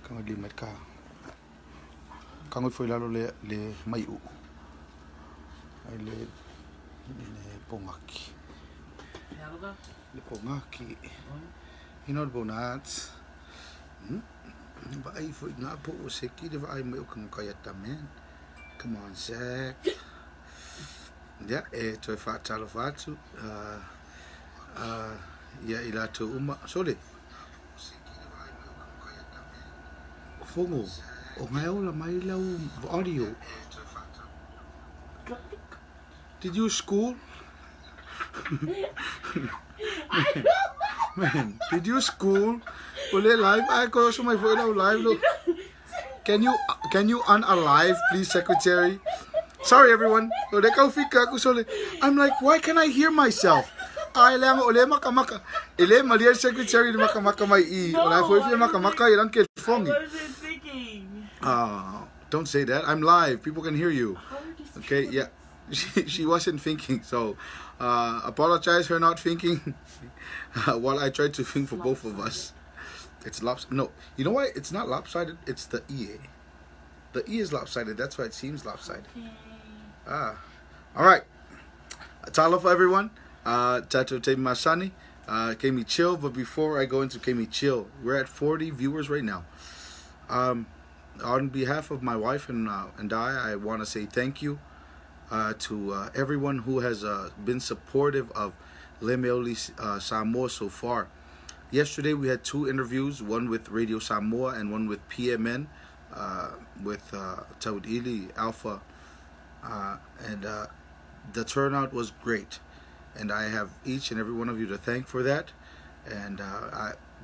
Kang limat ka. Kang foi lalo le mai u. Ai le pongaki. Le pongaki. Inod bonats. Ba ai foi na po seki de vai mai kang kaya tamen. Come on, Zach. Yeah, to fa talo fatu. Ya ilato uma sole. Fongo. O ngai ola mai lau audio. Did you school? Man, did you school? Ule live? I go so my phone live. Look. Can you unalive, please, secretary? Sorry, everyone. I'm like, why can't I hear myself? Ele makamaka. Ele malia secretary makamaka mai I. Ola foi makamaka ilang ke fongi. Don't say that. I'm live. People can hear you. Okay, yeah. She wasn't thinking, so apologize her not thinking while I tried to think for both of us. It's lopsided. No, you know why? It's not lopsided. It's the E. The E is lopsided. That's why it seems lopsided. Okay. All right. Talo for everyone. Tato te masani. Kaimi chill. But before I go into Kaimi chill, we're at 40 viewers right now. On behalf of my wife and I want to say thank you to everyone who has been supportive of Mea-Uli Samoa so far. Yesterday we had 2 interviews, one with Radio Samoa and one with PMN, with Taudili Alpha, and the turnout was great. And I have each and every one of you to thank for that. And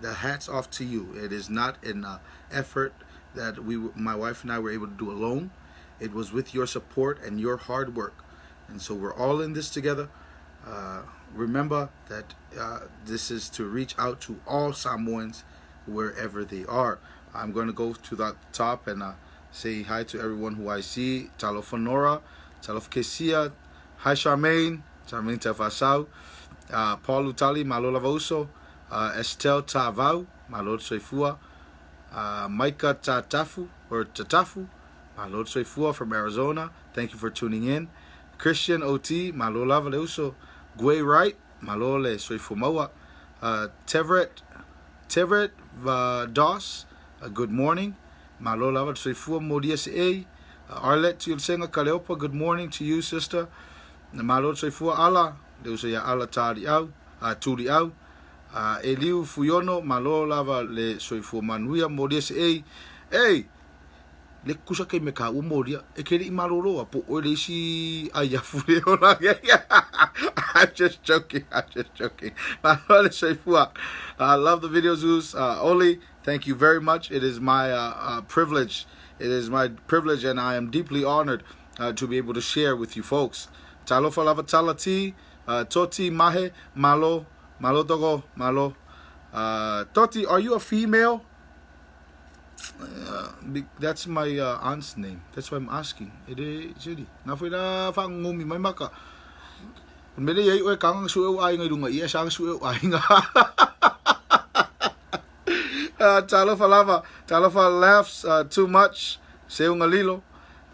the hat's off to you. It is not an effort that my wife and I were able to do alone. It was with your support and your hard work. And so we're all in this together. Remember that this is to reach out to all Samoans wherever they are. I'm going to go to the top and say hi to everyone who I see. Talof Nora, Talof Kesia, hi Charmaine, Charmaine Tefasau, Paul Utali, Malola Vauso, Estelle Tavau, Malod Soifua, Micah Tatafu, or Tatafu, Malod Soifua from Arizona. Thank you for tuning in. Christian OT, Malola Valeuso, Gwe Wright, Malole Soifumawa, Tevret Doss, good morning. Malola Soifua Modias A, Arlette Tulsenga Kaleopa, good morning to you, sister. Malod Soifua Ala, Deusaya Ala Tadi Au, Tuli Au, Eliu Fuyono, Malola Le Soifua Manuia Modias A, hey! Le kusa ke me ka umoria e ke ri maroro apo o le si aya fure ona. I'm just joking. I love the videos, Zeus. Oli, thank you very much. It is my privilege. It is my privilege, and I am deeply honored to be able to share with you folks. Talofa lava talati, toti mahe malo togo malo. Toti, are you a female? That's my aunt's name. That's why I'm asking. Jadi, na foi na fang ngumi mai maka. Mele yai o kang sueu ai ngai lunga ia sang sueu ai nga. Talofa laughs too much. Seu ngalilo.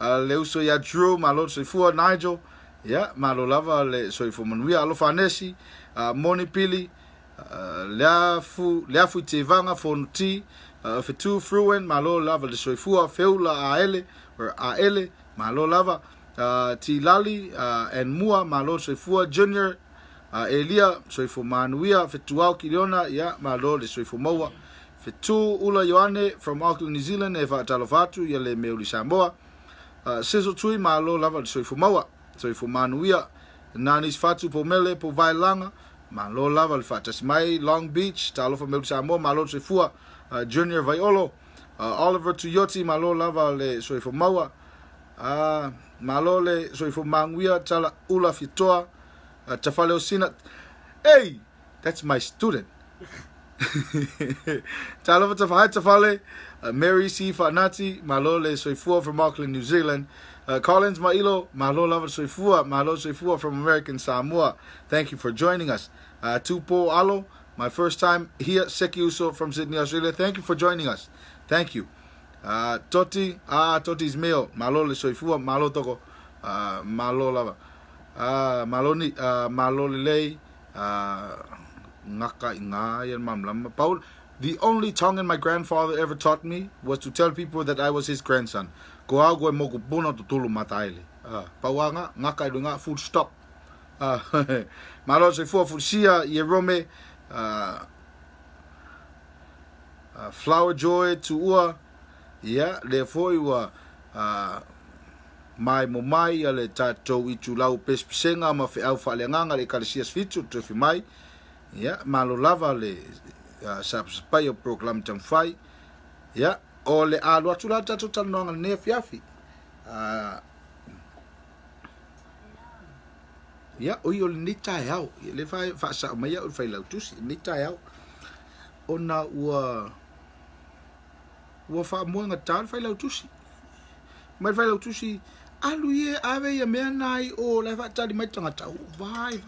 Leuso ya Drew malo soifua Nigel. Yeah, malo lava le soifua manuia alofanesi. Moni pili. Leafu te vanga fonuti. Fetu fruen malo lava le soifua feula aele or aele malo lava tilali and mua malo soifua junior Elia soifua manuia fetuau kiliona ya malo le soifua moa fetu ula yoane from Auckland, New Zealand eva talofatu ya le Mea-Uli Samoa sizzle tui malo lava le soifua moa soifua manuia nanis fatu pomele po vailanga malo lava le fatas mai Long Beach talofa Mea-Uli Samoa malo soifua Junior Vaiolo, Oliver Tuyoti, malo lava le soifo maua, malo le soifo manguia, tala ula fitoa, tafale osina. Hey, that's my student. Tala tafale, Mary C. Fanati, malo le soifua from Auckland, New Zealand. Collins Mailo, malo lava soifua, malo soifua from American Samoa. Thank you for joining us. Tupo Alo. My first time here, Seki Uso from Sydney, Australia. Thank you for joining us. Thank you. Toti, Toti's meal. Malo le soifua, malo toko. Malo lava. Maloni, malo lei. Ngaka inga yan mamlam. Paul, the only tongue my grandfather ever taught me was to tell people that I was his grandson. Ko agua mo kupuna tutulu mataile. Pawanga, ngaka nga full stop. Malo soifua fusia yerome. Flower joy to ua. Yeah, therefore you are mai mo mai ale tatou I tu lau pespesenga ma fe au faleanga le kalisias fitu to fi mai. Yeah, malo lava le sapai o proclam tam fai. Yeah, o le alo atu la tatou tanonga ne fiafi. Yeah, o yo le nita yao. Le fai fa sa mai o fai lau tusi nita yao. Ona ua fa mo nga tal fai lau tusi. Mai fai lau tusi alu ye ave ya mea nai o la fa tali mai tangata vai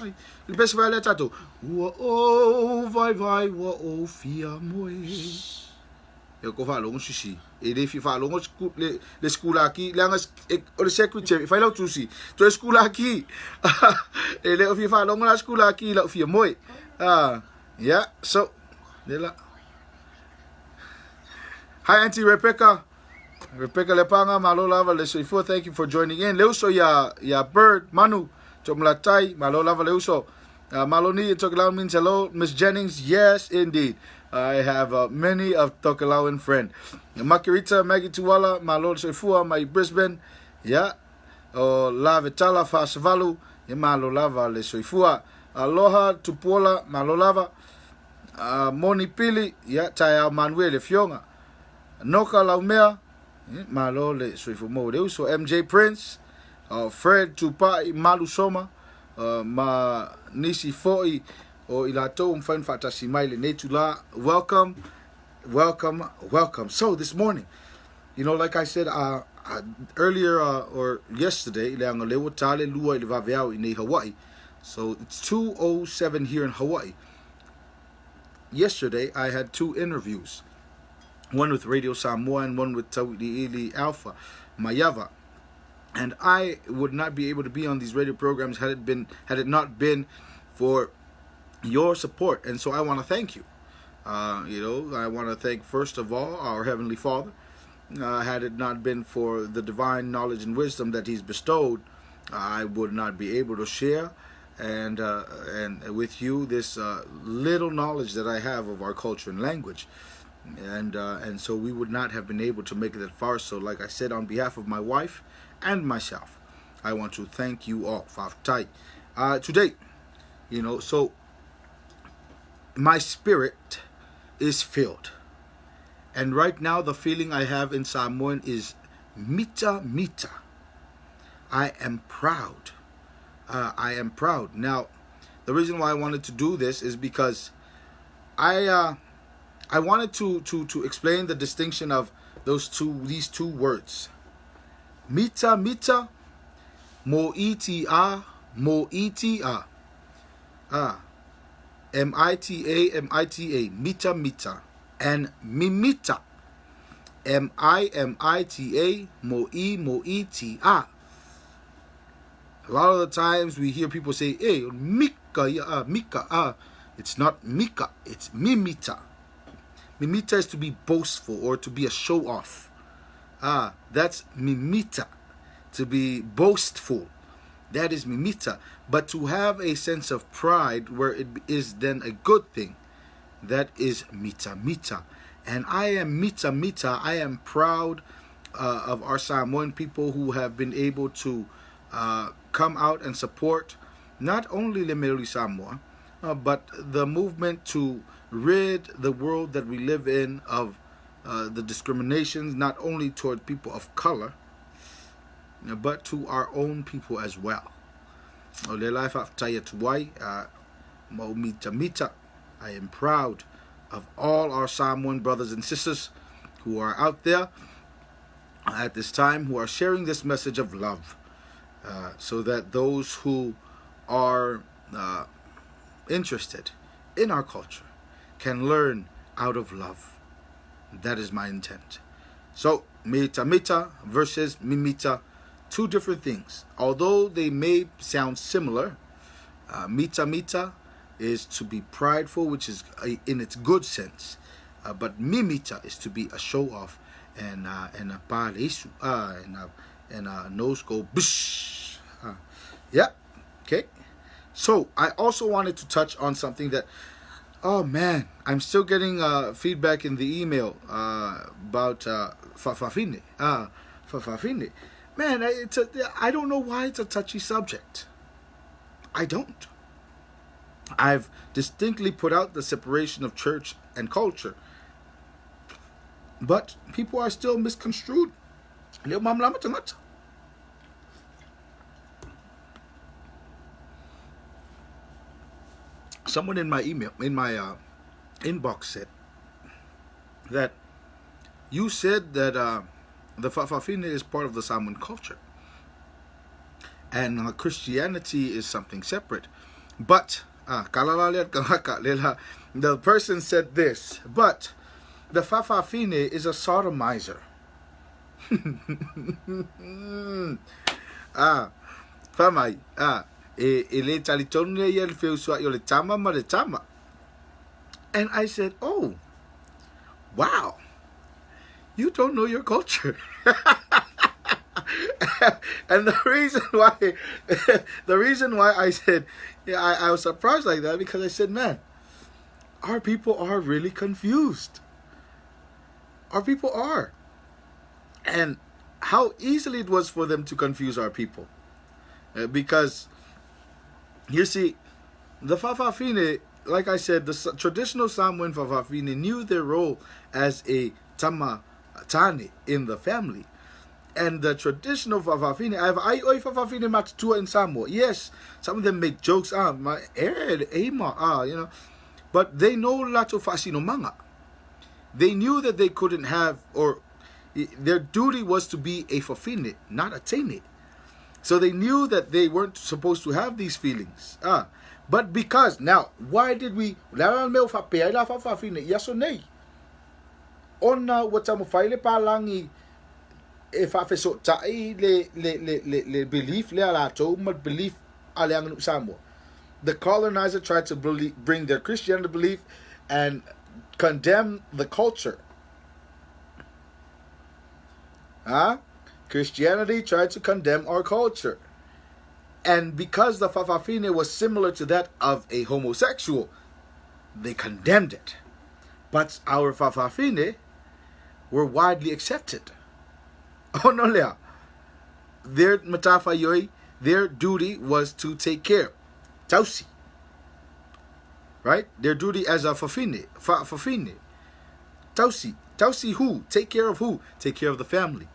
le pese vai le tato ua o vai ua o fia moe e ko fa longo sisi e le fi fa longo le skula aki le anga o le secretary fai lau tusi to skula aki e le fi fa longo la skula aki la fia moe yeah so de la. Hi, Auntie Rebecca. Rebecca Lepanga, malo lava le soifua. Thank you for joining in. Leuso ya bird, Manu, chomlatai, malo lava leuso. Maloni, Tokelau means hello. Miss Jennings, yes, indeed. I have many of Tokelauan friend. Makirita, Maggie Tuwala, malo soifua, my Brisbane. Yeah. La Vitala Fasavalu, malo lava le soifua. Aloha, Tupola, malo lava. Moni Pili, yeah, Taya Manuel Fionga. Noka Laumea, malo le soifua mo leuso. MJ Prince, Fred Tupai, Malu Soma, ma nisi foi o ilato umfan fatasi maile netula. Welcome. So this morning, you know, like I said earlier or yesterday, leanga lewa tale lua ile vaveau in Hawaii. So it's 2:07 here in Hawaii. Yesterday I had 2 interviews. One with Radio Samoa and one with Tawi'ili Alpha, Mayava. And I would not be able to be on these radio programs had it not been for your support. And so I want to thank you. You know, I want to thank first of all our Heavenly Father. Had it not been for the divine knowledge and wisdom that He's bestowed, I would not be able to share and with you this little knowledge that I have of our culture and language. And so we would not have been able to make it that far. So like I said, on behalf of my wife and myself, I want to thank you all. Today, you know, so my spirit is filled. And right now the feeling I have in Samoan is mita. I am proud. I am proud. Now, the reason why I wanted to do this is because I wanted to explain the distinction of these two words. Mita, mo'ita, mo'ita. M-I-T-A, mita. And mimita, M-I-M-I-T-A, mo'ita. A lot of the times we hear people say, hey, mika, it's not mika, it's mimita. Mimita is to be boastful or to be a show-off. That's mimita, to be boastful. That is mimita. But to have a sense of pride where it is then a good thing, that is mita. And I am mita. I am proud of our Samoan people who have been able to come out and support not only the Mea-Uli Samoa, but the movement to rid the world that we live in of the discriminations, not only toward people of color, but to our own people as well. I am proud of all our Samoan brothers and sisters who are out there at this time, who are sharing this message of love, so that those who are interested in our culture can learn out of love. That is my intent. So, mita versus mimita, two different things. Although they may sound similar, mita is to be prideful, which is in its good sense. But mimita is to be a show off and a parisu and a nose go bish. Yeah, okay. So I also wanted to touch on something that, oh man, I'm still getting feedback in the email about fafafine. Fafafine. Man, I don't know why it's a touchy subject. I don't. I've distinctly put out the separation of church and culture. But people are still misconstrued. Someone in my inbox said that you said that the Fa'afafine is part of the Samoan culture and Christianity is something separate. But the person said this, but the Fa'afafine is a sodomizer. Famai, and I said, oh, wow, you don't know your culture. And the reason why I said, I was surprised like that, because I said, man, our people are really confused. Our people are. And how easily it was for them to confuse our people. Because, you see, the Fa'afafine, like I said, the traditional Samoan Fa'afafine knew their role as a tamatane in the family. And the traditional Fa'afafine, Fa'afafine matatua in Samoa. Yes, some of them make jokes, but they know lato fasino manga. They knew that they couldn't have, or their duty was to be a fafine, not a tene. So they knew that they weren't supposed to have these feelings. But because, now, why did we, yes or nay? Ona watamufaile palangi if I so le belief le alato mat belief aliang Samoa. The colonizer tried to bring their Christianity belief and condemn the culture. Christianity tried to condemn our culture. And because the Fa'afafine was similar to that of a homosexual, they condemned it. But our Fa'afafine were widely accepted. Oh no, Lea. Their matafayoi, their duty was to take care. Tausi. Right? Their duty as a fafine. Tausi. Tausi who? Take care of who? Take care of the family.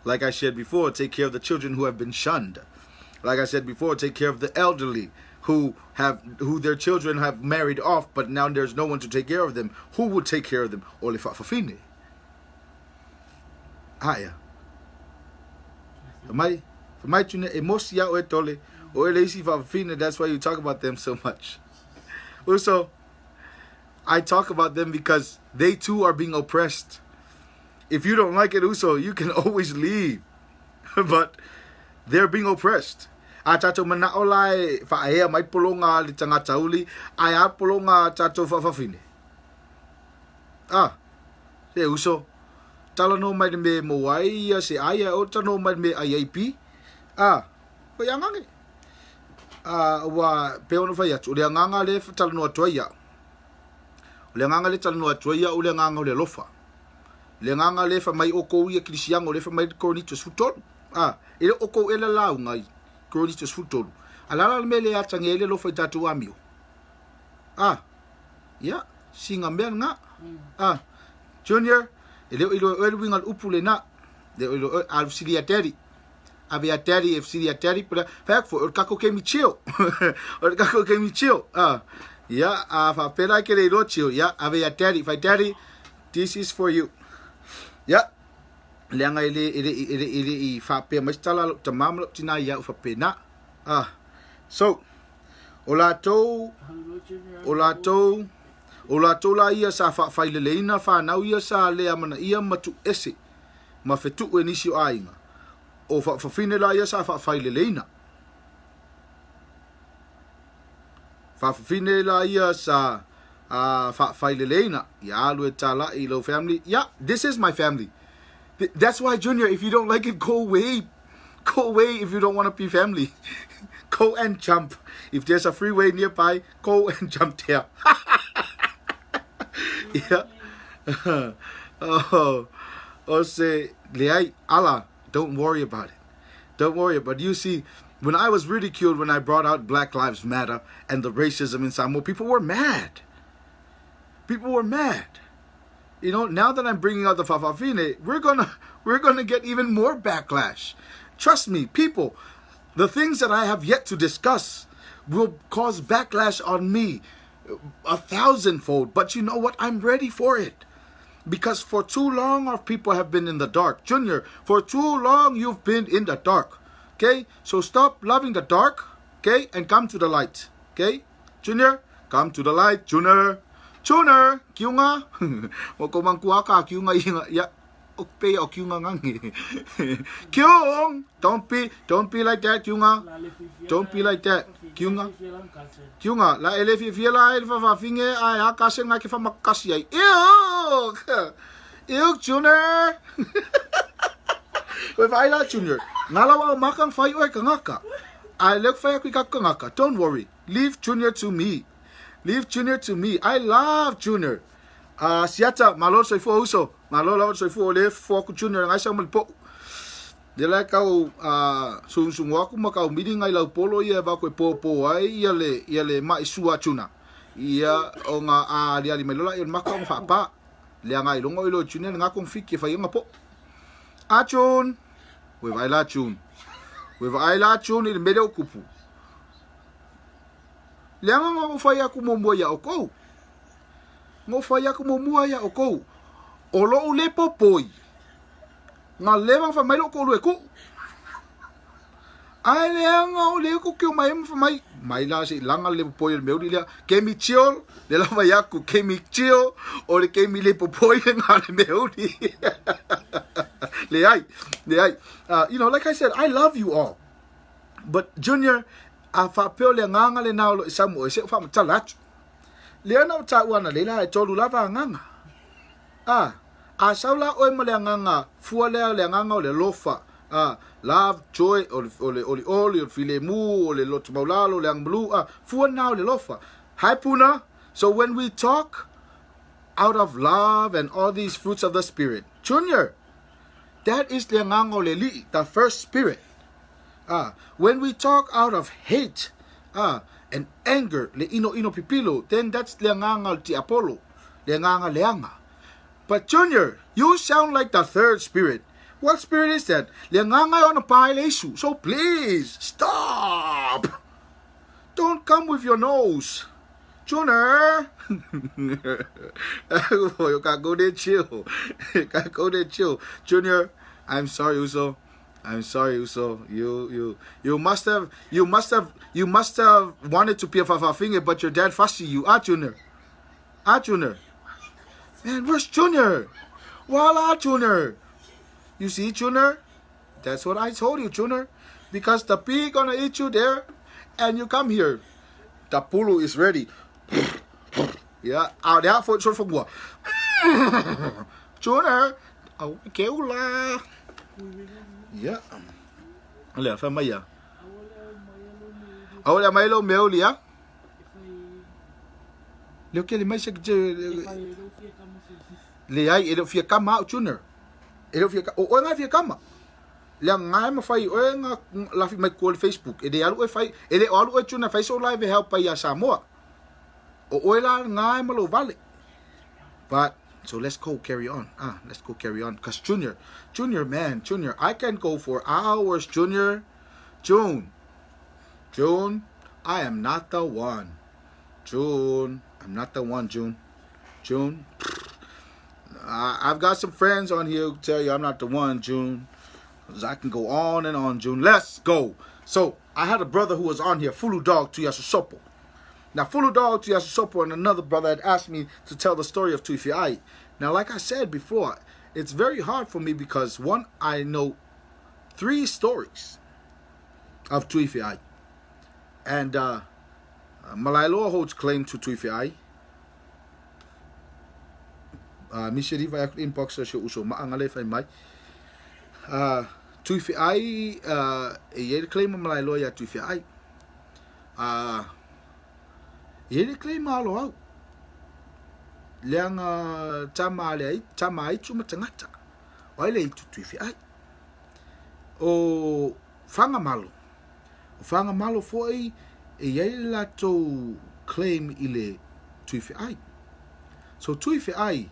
Like I said before, take care of the children who have been shunned. Like I said before, take care of the elderly who their children have married off, but now there's no one to take care of them. Who would take care of them? Ole fafine. Haya. That's why you talk about them so much. Also, I talk about them because they too are being oppressed. If you don't like it, Uso, you can always leave. But they're being oppressed. Atato manaolai fa'ea mai polonga li tangata uli, ai polonga tato fa'afafine. Se Uso. Tala no mai me moai se aya o tano mai me aiapi. Ko yangange. Wa peono fa yatu le nganga le tala no atoia. Le nganga le tala no atoia o le nganga le lofa. Le nganga le fa mai oko ia krisiango le fa mai koronitos futon. Ele oko ele lau ngai koronitos futon. Alala me le atangele lofa I tatu amio. Ya, singa men nga. Junior ele wingal upule na de al siliateri ave ateri if siliateri para fact for kako Kaimi chill or kako Kaimi chill ya fa pera que le rochio ya ave ateri fa ateri this is for you ya lenga ile fa pe mastala tamam tina ya fa pena so olato la ia sa fa faile leina fa na ia sa le amana ia matu ese ma fetu e nisi o ainga. O whawhine la ia sa whawhaile leina. Whawhine la ia sa whawhaile leina. Ia alu e tala I lo family. Yeah, this is my family. That's why, Junior, if you don't like it, go away. Go away if you don't want to be family. Go and jump. If there's a freeway nearby, go and jump there. Yeah. Say, Leai, Allah, don't worry about it. Don't worry about it. You see, when I was ridiculed when I brought out Black Lives Matter and the racism in Samoa, people were mad. People were mad. You know, now that I'm bringing out the Fa'afafine, we're gonna get even more backlash. Trust me, people, the things that I have yet to discuss will cause backlash on me 1,000-fold. But you know what? I'm ready for it. Because for too long our people have been in the dark. Junior, for too long you've been in the dark. Okay? So stop loving the dark, okay? And come to the light. Okay? Junior, come to the light, Junior. Junior, kiunga. Wako mangkuaka kiunga inga ya. Okpe o kiunga ngangi. Kiung, don't be like that, kiunga. Don't be like that, kiunga. Kiunga, la elefi fiela elfa fa finge ai akase ngaki fa makasi ai. Ew, Junior. With Ila Junior, ngalawa makang fai oi kangaka. I look fai aku kangaka. Don't worry, leave Junior to me. Leave Junior to me. I love Junior. Siata, malol soifu uso. Malol soifu ole foku Junior ngai sa malpo. Dela kau sung aku makau midi ngai lau polo ia ba ko popo ai ia le mai sua tuna. Ia o nga a dia li melola ia makau fa pa. Le ngai longo ilo Junior ngakong fiki fa ia po. Achun. We vai la chun. We vai la chun il medo kupu. Leanga ngo fai aku mo ya oko. Ngo fai aku mo ya oko. Olo ule popoi. Nga lewang fa mai lo ko lu ku. Ai leanga ule ku ki mai fa mai. Mai la si langa le popoi me uli le Kaimi chiol le la mai aku Kaimi chiol o le Kaimi le popoi nga le me uli. Le ai. You know, like I said, I love you all. But Junior, a whapeo le nganga le nao lo isamu o se wha matalatu. Lea nao ta wana le la e tolu lava nganga. A saula oi ma le nganga, fua lea le nganga o le lofa. Love, joy, o le file mu, o le lotu maulalo, le ang blue. Fua nao le lofa. Hai puna, so when we talk out of love and all these fruits of the Spirit, Junior, that is le nganga o le li, the first spirit. When we talk out of hate and anger, le ino pipilo, then that's leanganga ti Apollo, leanganga leanga. But Junior, you sound like the third spirit. What spirit is that? Leanganga on a pailesu. So please stop. Don't come with your nose, Junior. You can't go there chill. You can't go there chill, Junior. I'm sorry, Uso. I'm sorry, Uso. You must have wanted to be a Fafafinge, but your dad fussy you. Junior. Junior. Man, where's Junior? Voila, Junior. You see, Junior? That's what I told you, Junior. Because the pig gonna eat you there, and you come here. The pulu is ready. Yeah, out there for what? Junior. Oh, keula. Yeah. Olha, foi Maya. Olha, Maya Mea-Uli, ya. Leo que ele mais que le ai ele fia kama Junior. Ele fia o nga fia kama. Le ngai ma fai o nga la fi mai ko Facebook. Ele alu e fai, ele alu e Junior fai so live help pa ya Samoa. O la ngai ma lo vale. But so let's go carry on. Let's go carry on. Because Junior, man, Junior, I can go for hours, Junior. June, I am not the one. June, I'm not the one, June. I've got some friends on here who tell you I'm not the one, June. Because I can go on and on, June. Let's go. So, I had a brother who was on here, Fulu Dog Tuyasosopo. Now, Fulu Dog Tuyasosopo and another brother had asked me to tell the story of Tuifiai. Now, like I said before, it's very hard for me because one, I know 3 stories of Tuifiai. And Malailoa holds claim to Tuifiai. Misheri vai inbox sa uso maangale fai mai. Tuifiai e claim Malailoa ya Tuifiai. Ele claim alo au. Leanga tama ai tuma tangata. Wai le itu Tuifiai. O fanga malo foi e lato claim ile Tuifiai. So Tuifiai,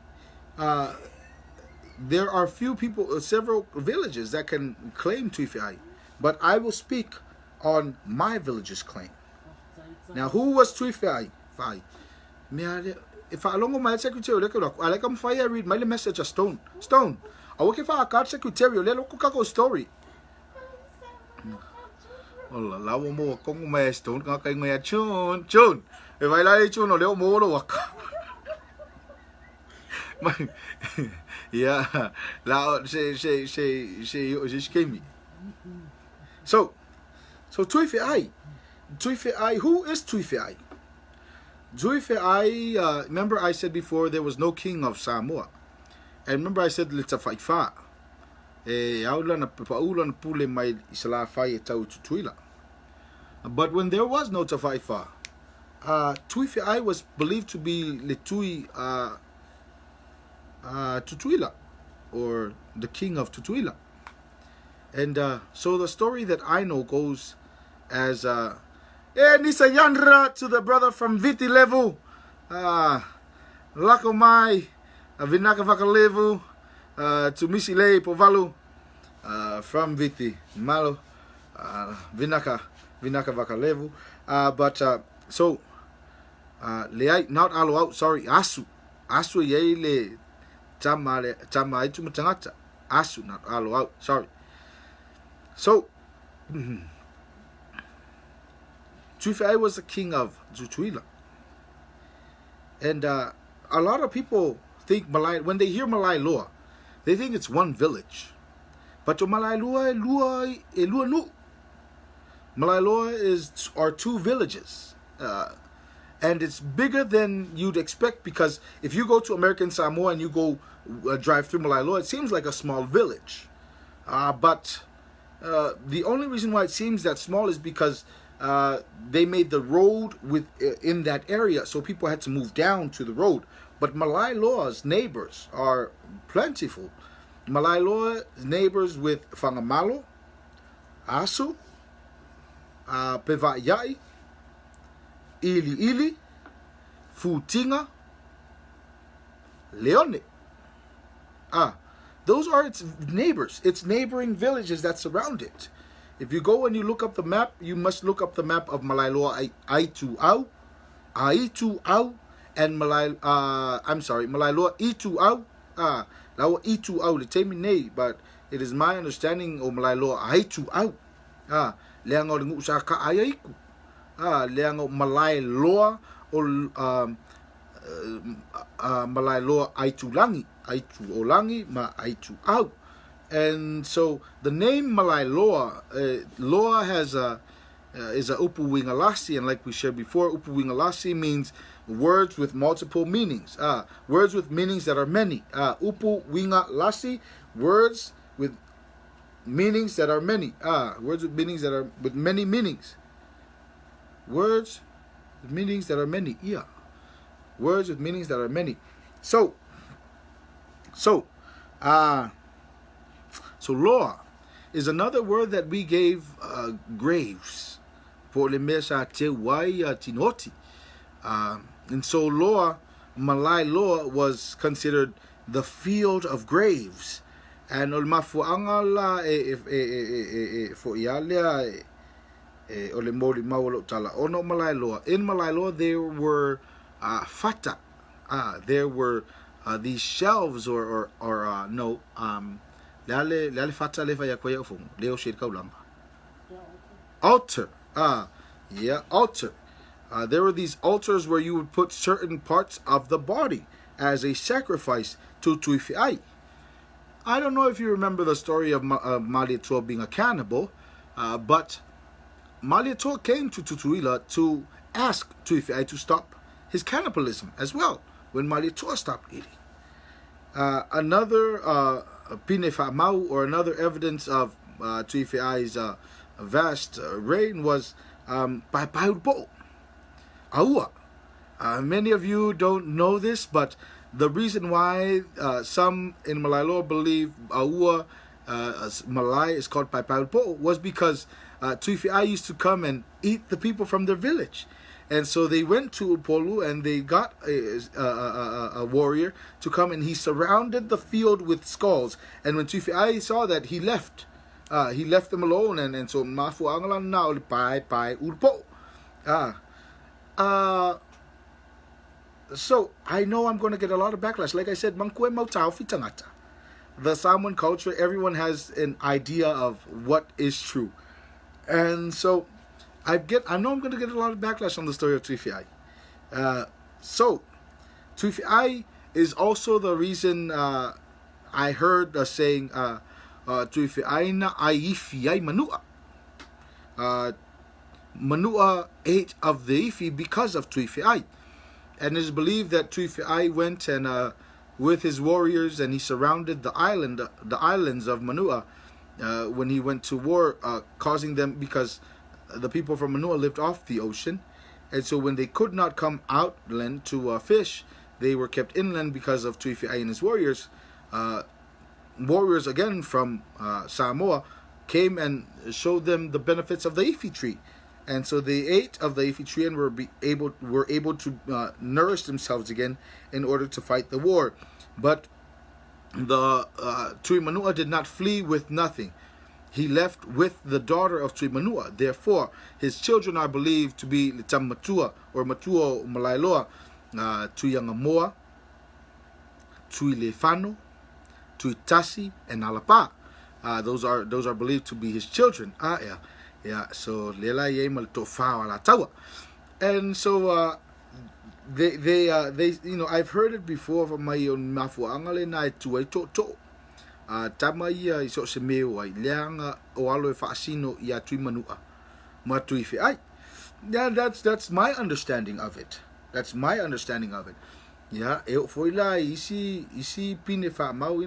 there are few people, several villages that can claim Tuifiai, but I will speak on my village's claim. Now, who was Tuifiai? If I long my secretary, I like I'm fire read my message a stone. I work if I card secretary, let look story. Ola, lawo mo kung may stone ka kay ngaya chun. If I like chun, ole mo lo waka. Yeah, lao she Kaimi. So Tuifiai, who is Tuifiai? Tuifiai, remember I said before there was no king of Samoa, and remember I said Litafaifa. But when there was no Tafaifa, Tuifiai was believed to be Litui Tutuila, or the king of Tutuila. And so the story that I know goes as Nisa Yandra to the brother from Viti Levu, Lakomai, Vinaka Vakalevu, to Misile Povalu, from Viti Malo, Vinaka Vakalevu. So Leai not alo out, sorry, Asu Yele Tama itu matangata. Asu not alo out, sorry. So Tuifiai was the king of Tutuila. And a lot of people think when they hear Malailoa, they think it's one village. But to Malailoa are 2 villages. And it's bigger than you'd expect, because if you go to American Samoa and you go drive through Malailoa, it seems like a small village. But the only reason why it seems that small is because they made the road in that area, so people had to move down to the road. But Malailoa's neighbors are plentiful. Malailoa's neighbors with Fangamalo, Asu, Peva'yai, Ili, Futinga, Leone. Those are its neighbors, its neighboring villages that surround it. If you go and you look up the map, you must look up the map of Malailoa Aitu Au, and Malailoa Itu Au. Lawa Itu Au, Letemine, but it is my understanding of Malailoa Aitu Au. Leango Ngusaka Ayaiku. Leango Malailoa or Malailoa Aitulangi. Aitu Olangi ma Aitu Au. And so the name Malailoa, Loa has is a Upu Wingalasi, and like we shared before, Upu Wingalasi means words with multiple meanings. Words with meanings that are many. Upu Wingalasi, words with meanings that are many. Words with meanings that are with many meanings. Words with meanings that are many. Yeah. Words with meanings that are many. So Loa is another word that we gave graves. And so Loa, Malailoa, was considered the field of graves. And in Malailoa there were fata. There were these shelves or altar. Altar. There were these altars where you would put certain parts of the body as a sacrifice to Tuifiai. I don't know if you remember the story of Malietoa being a cannibal, but Malietoa came to Tutuila to ask Tuiwhiai to stop his cannibalism as well when Malietoa stopped eating. Another Pine Whamau, or another evidence of Tuiwhiai's vast reign was Paepaeurpo, Aua. Many of you don't know this, but the reason why some in Malailoa believe Aua Malay is called Paepaeurpo was because Tuiwhiai used to come and eat the people from their village. And so they went to Upolu and they got a warrior to come, and he surrounded the field with skulls. And when Tuiwhiai saw that, he left. He left them alone, and so Mafu Angalan now Paepaeurpo. So I know I'm going to get a lot of backlash. Like I said, Mangkue Mautau Fitangata. The Samoan culture, everyone has an idea of what is true. And so I know I'm going to get a lot of backlash on the story of Tuiwhiai. So Tuiwhiai is also the reason I heard the saying Tuiwhiai na aiwhiai manua. Manua ate of the ifi because of Tuiwhiai. And it is believed that Tuiwhiai went and with his warriors, and he surrounded the islands of Manua when he went to war, causing them, because the people from Manua lived off the ocean, and so when they could not come outland to fish, they were kept inland because of Tuiwhiai and his warriors. Warriors again from Samoa came and showed them the benefits of the ifi tree. And so they ate of the ifi tree and were able to nourish themselves again in order to fight the war. But the Tui Manua did not flee with nothing. He left with the daughter of Tui Manua. Therefore, his children are believed to be Litam Matua, or Matua Malailoa, Tui Yangamoa, Tui Lefano, Tui Tasi, and Alapa. Those are believed to be his children. So lela ye mal tofa ala tawa, and so they I've heard it before from my own mafu angale na tuai to tamai iso se meu ai leanga o alo e faasino ia Tui Manua ma Tuiwhiai. Yeah, that's my understanding of it. That's my understanding of it. Yeah, e foi la isi pine fa mau,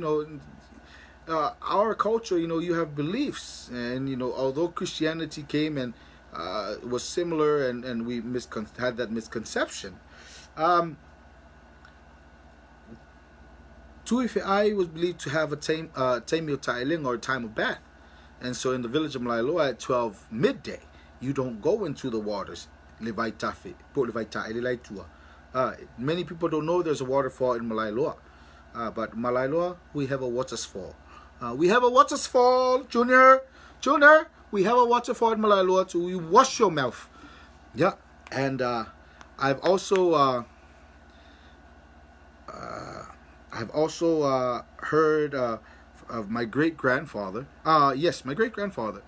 our culture, you have beliefs, and although Christianity came and was similar, and we had that misconception, Tuiwhiai was believed to have a Taimio Tailing, or time of bath. And so in the village of Malailoa at 12 midday, you don't go into the waters. Many people don't know there's a waterfall in Malailoa, but Malailoa, we have a waterfall. We have a waterfall, Junior. We have a waterfall in Malailoa to wash your mouth. Yeah, and I've also heard of my great-grandfather. Yes, my great-grandfather.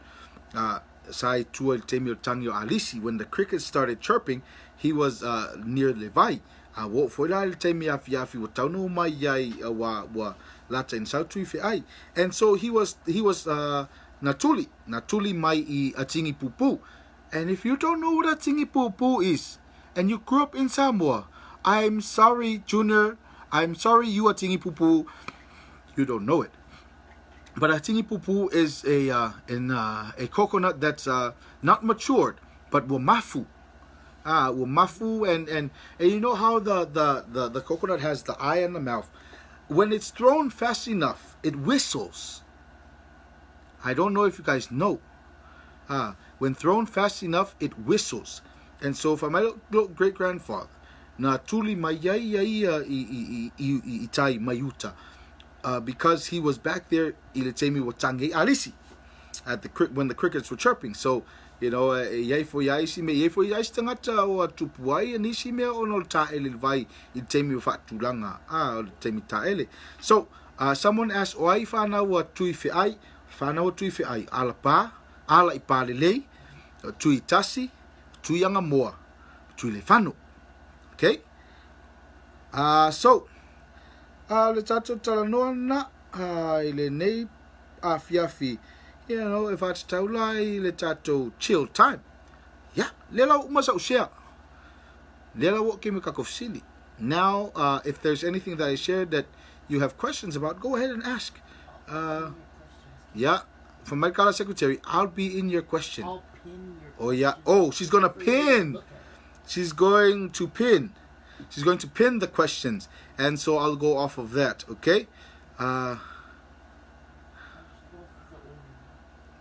Sai Tuel Temio Tangyo Alisi. When the crickets started chirping, he was near Levi. Wo foi la Temia Fiafi wa tauno mai yai wa lata in South Tuiwhiai. And so he was Natuli mai I atingi pupu. And if you don't know what atingi pupu is, and you grew up in Samoa, I'm sorry, Junior. I'm sorry, you atingi pupu. You don't know it. But atingi pupu is a coconut that's not matured, but wamafu. Wamafu, and you know how the coconut has the eye and the mouth. When it's thrown fast enough, it whistles. I don't know if you guys know. When thrown fast enough, it whistles. And so for my great-grandfather, na tuli mayai itai mayuta, because he was back there iletemi watange alisi when the crickets were chirping. So yai fo yaisi tangata o tupuai anisi me ono taele vai itemi fatulanga temi taele. So someone asked, "Oi fana wa Tuiwhiai, fana wa Tuiwhiai alapa ala ipalele, tui tasi, tui yangamoa, tui lefano." Okay. So let's talanoa na le nei afiafi, you know, if it's taulai le tato chill time. Yeah, lela umasa share. Lela wo kimi kakofsili. Now, if there's anything that I shared that you have questions about, go ahead and ask. Yeah, from my Kala secretary, I'll be in your question. I'll pin your question. Oh yeah. Oh, she's gonna pin. She's going to pin. She's going to pin the questions, and so I'll go off of that. Okay.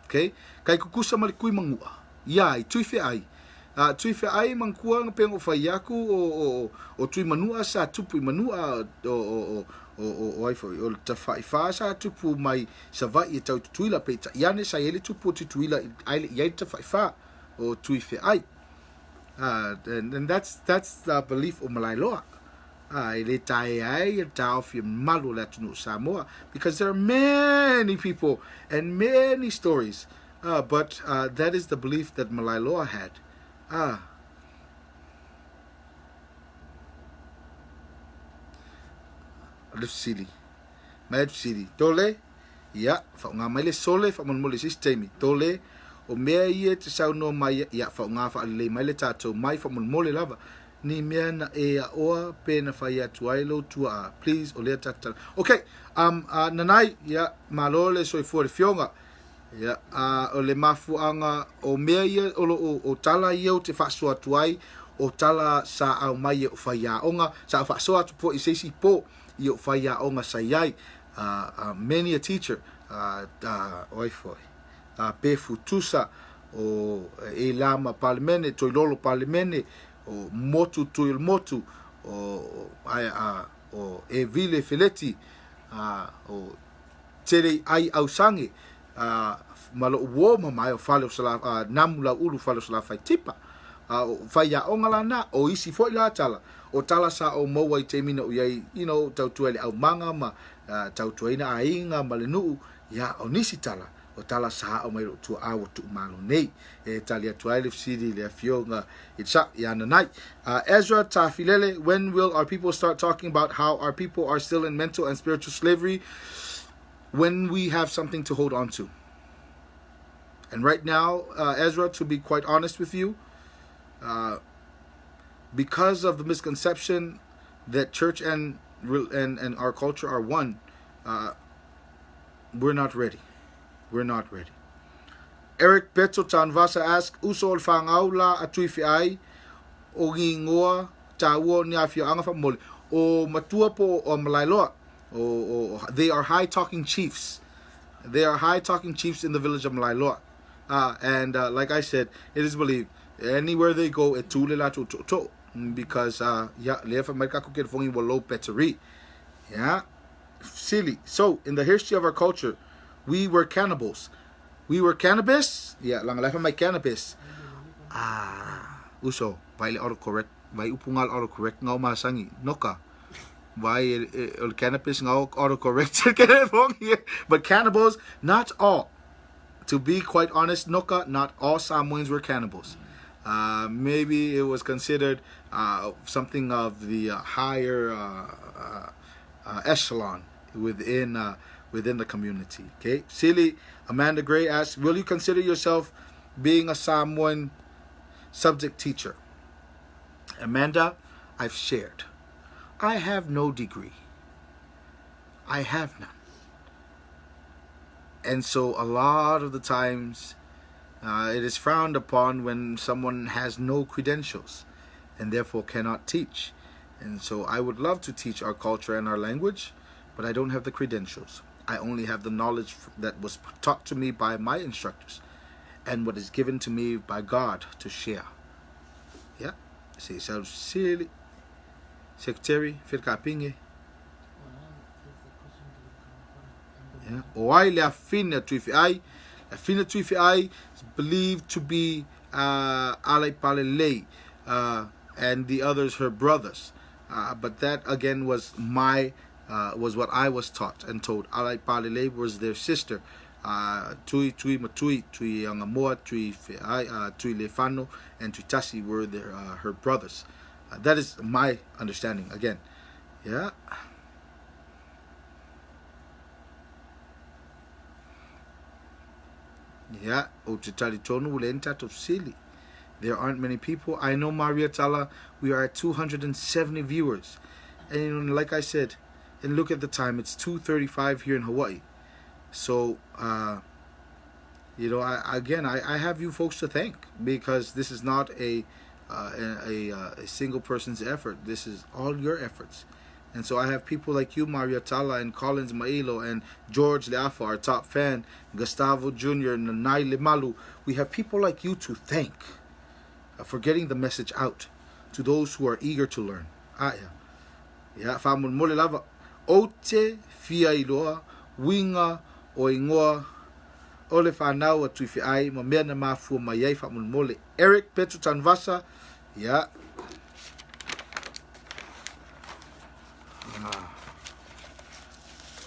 Okay. Kai kukusa malikui mangua. Ya, tui fe ai. Tui fe ai mangkua ngapengo faiaku o tui manua sa tupu manua o ai foi o ta fa sa tupu mai sa vai e tau tuila pe ta yane sa ele tupu tuila ai ia ta fa o tui fe ai. And that's the belief of Malailoa. Ele tai ai e tau fi malu la tunu Samoa, because there are many people and many stories. But that is the belief that Malailoa had. Sili. Mad Sili. Tole. Ya, fa nga mai le sole fa mon mole sistemi. Tole o mea ia te sau no mai ya fa nga fa le mai le tato mai fa mon mole lava. Ni mea na e a oa pe na fa ia tuailo tua. Please o le tata. Okay. Nanai ya malole so for fionga. Ya, o le mafuanga o mea ia o tala ia o te whasua tuai, o tala sa au mai o whaia onga, sa whasua tu po i seisi po i o whaia onga sa iai. Many a teacher, oi foi, pe futusa o e lama palemene, toi lolo palemene, o motu tuil motu, o e vile fileti, o tere ai au sange, malo uo mai o fale o sala namula ulu fale o sala fai tipa fai ya onga na o isi foi la tala o tala sa o mo wai te mina o yai, you know, tau tuele au manga ma tau tuaina a inga ma le nuu ya o nisi tala o tala sa o mai o tu awo tu malo nei e tali atu ai le fsiri le fionga itsa ya nanai. Ezra Tafilele, when will our people start talking about how our people are still in mental and spiritual slavery? When we have something to hold on to. And right now, Ezra, to be quite honest with you, because of the misconception that church and our culture are one, we're not ready. We're not ready. Eric Beto Tanvasa asks, Usol fangaula atuifi ai o ngingoa tawo ni afio angafa mole o matua po o Malailoa. They are high-talking chiefs. They are high-talking chiefs in the village of Malailoa. And like I said, it is believed anywhere they go, because yeah, silly. So in the history of our culture, we were cannibals. We were cannabis. Yeah, lang life my cannabis. Uso, vai autocorrect, vai upungal autocorrect ngau masangi noka. Why cannabis ngau autocorrect here, but cannibals, not all. To be quite honest, Noka, not all Samoans were cannibals. Maybe it was considered something of the higher echelon within the community. Okay, Silly Amanda Gray asks, will you consider yourself being a Samoan subject teacher? Amanda, I've shared. I have no degree. I have none. And so a lot of the times it is frowned upon when someone has no credentials and therefore cannot teach. And so I would love to teach our culture and our language, but I don't have the credentials. I only have the knowledge that was taught to me by my instructors and what is given to me by God to share. Yeah? Say so silly. Secretary, Firkapinge. Yeah. Oai le afina tuifi ai. Afina tuifi ai is believed to be Alai Palelei and the others her brothers. But that again was what I was taught and told. Alai Palelei was their sister. Tui Matui, Tui Angamoa, Tui Feai, Tui Lefano, and Tui Tasi were her brothers. That is my understanding again. Yeah. Yeah, o te talitonu ule tatou sili. There aren't many people. I know, Maria Tala, we are at 270 viewers. And like I said, and look at the time, it's 2:35 here in Hawaii. So, you know, I have you folks to thank, because this is not a single person's effort. This is all your efforts. And so I have people like you, Maria Tala, and Collins Mailo, and George Leafa, our top fan, Gustavo Jr., and Nanai Limalu. We have people like you to thank for getting the message out to those who are eager to learn. Yeah, whamon mole lava. Ote fia iloa, winga o ingoa, ole whanau atu fi ai, ma mea na mafua mai ai whamon mole. Eric Petro Tanvasa, yeah.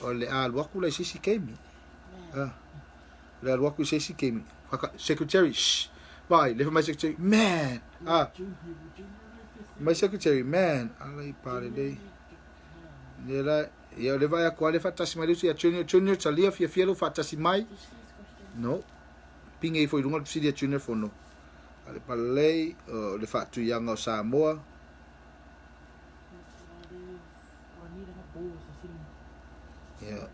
Ole alwaku la sisi Kaimi. Le alwaku sisi Kaimi. Secretary, shh. Bye. Live my secretary, man. My secretary, man. Alai pare dei. Nela, eu levar a qual fatasi mai lusi a junior talia fia fielo fatasi mai. No. Pingai foi runga psi dia junior fono. Ale palei le fatu yang o Samoa. Yeah,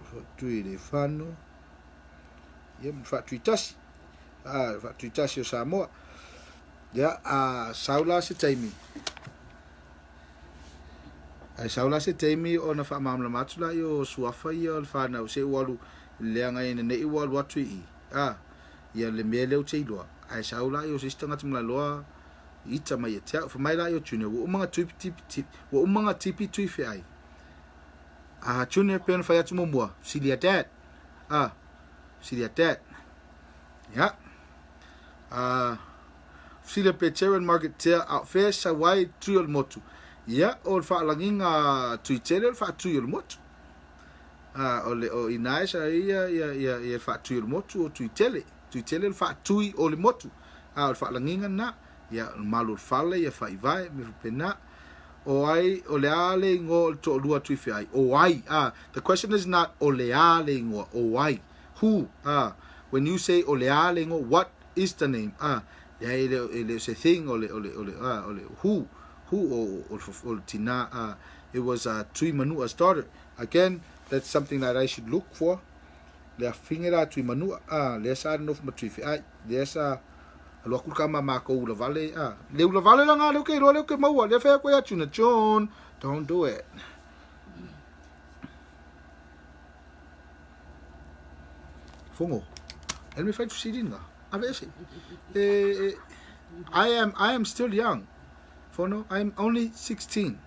fatu ile fano. Yeah, fatu itasi. Fatu itasi o Samoa. Yeah, Saula se taimi. Ai Saula se taimi o na fa mamla matula yo suafa yo fana o se walu leanga ina nei walu atu I. Ya le mele o te iloa. Ai Saula yo se stanga tumla loa ita mai te fa mai la yo junior. Wo umanga tipi fi ai. Junior pen fa yatu mumua. Silia dad. Silia dad. Yeah. Silia Petera and Margaret Tea out fair Sawai Triol Motu. Yeah, all fa langinga tuitele fa triol motu. Ole o inaisa ya fa triol motu o tuitele fa tui ole motu. All fa langinga na ya malul fale ya fa ivai mi pena. Oai oleale ngo to lua tuifi ai. Oai. The question is not oleale ngo oai. Who? When you say oleale ngo, what is the name? Yeah, it is a thing. Ole. Who? Or tina. It was Tui Manua's daughter. Again, that's something that I should look for. Le fingera Tui Manua. Lesa no matuifi ai. Lesa lo kama mako ula vale. Le ula vale langa le ke maua le fa ko ya tuna John. Don't do it. Fongo. Let me find sidinga. Avesi. I am still young. Fono, I'm only 16.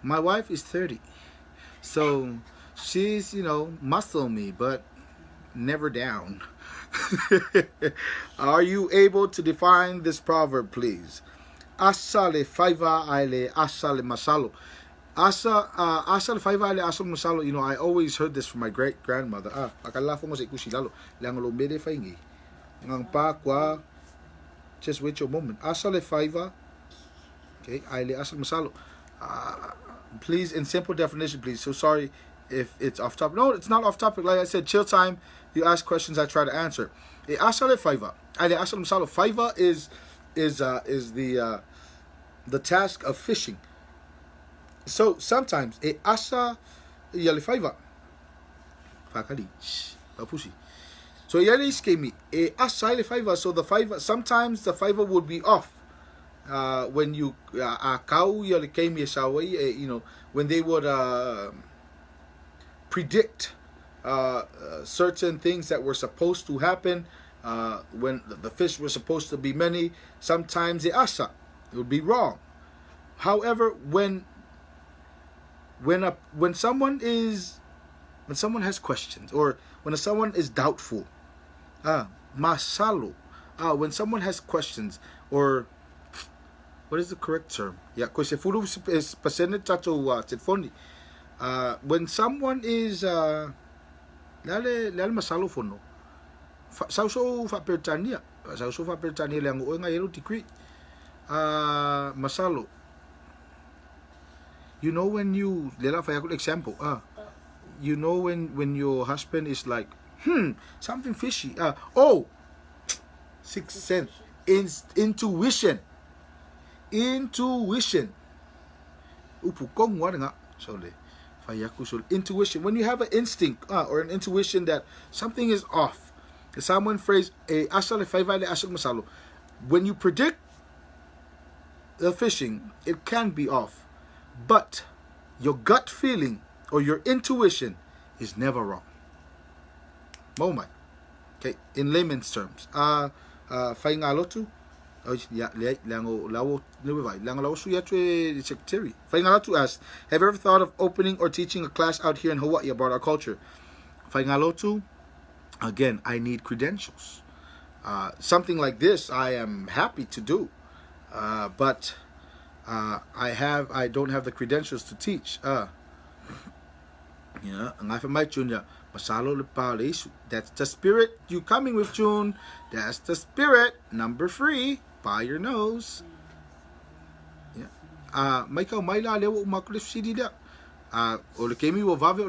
My wife is 30. So she's, muscle me, but never down. Are you able to define this proverb, please? Asa le faiva aile asa le masalo. Asa le faiva aile asa le masalo. I always heard this from my great grandmother. Akala fongo se kusilalo. Langolo mede faingi. Ngang pa kwa. Just wait your moment. Asa le faiva. Okay, aile asa le masalo. Please, in simple definition, please. So sorry if it's off topic. No, it's not off topic. Like I said, chill time. You ask questions, I try to answer. Asale faiva. Ale asale masalo. Faiva is the task of fishing. So sometimes asa yale faiva. Fakali. Papusi. So yale iskemi. Asa yale faiva. So the faiva. Sometimes the faiva would be off. When you kau yale Kaimi sawa. When they would predict certain things that were supposed to happen, when the fish were supposed to be many, sometimes the asa, it would be wrong. However, when someone has questions, or when someone is doubtful, masalo, when someone has questions, or what is the correct term? Yeah, is when someone is lale masalo fono. Sauso fa pertania lango o nga yelo tikri. Masalo. When you lela for example, when your husband is like something fishy. Oh, sixth sense. Intuition. Intuition. Intuition. When you have an instinct or an intuition that something is off. Someone phrase when you predict the fishing, it can be off. But your gut feeling or your intuition is never wrong. Moment. Okay, in layman's terms. Faingalotu. Faingalotu asks, have you ever thought of opening or teaching a class out here in Hawaii about our culture? Faingalotu, again, I need credentials. Something like this I am happy to do. But I don't have the credentials to teach. That's the spirit you coming with, June. That's the spirit. Number 3, by your nose. Yeah. Maikaw maila lewo umakulis CD da. O le Kaimi wo vave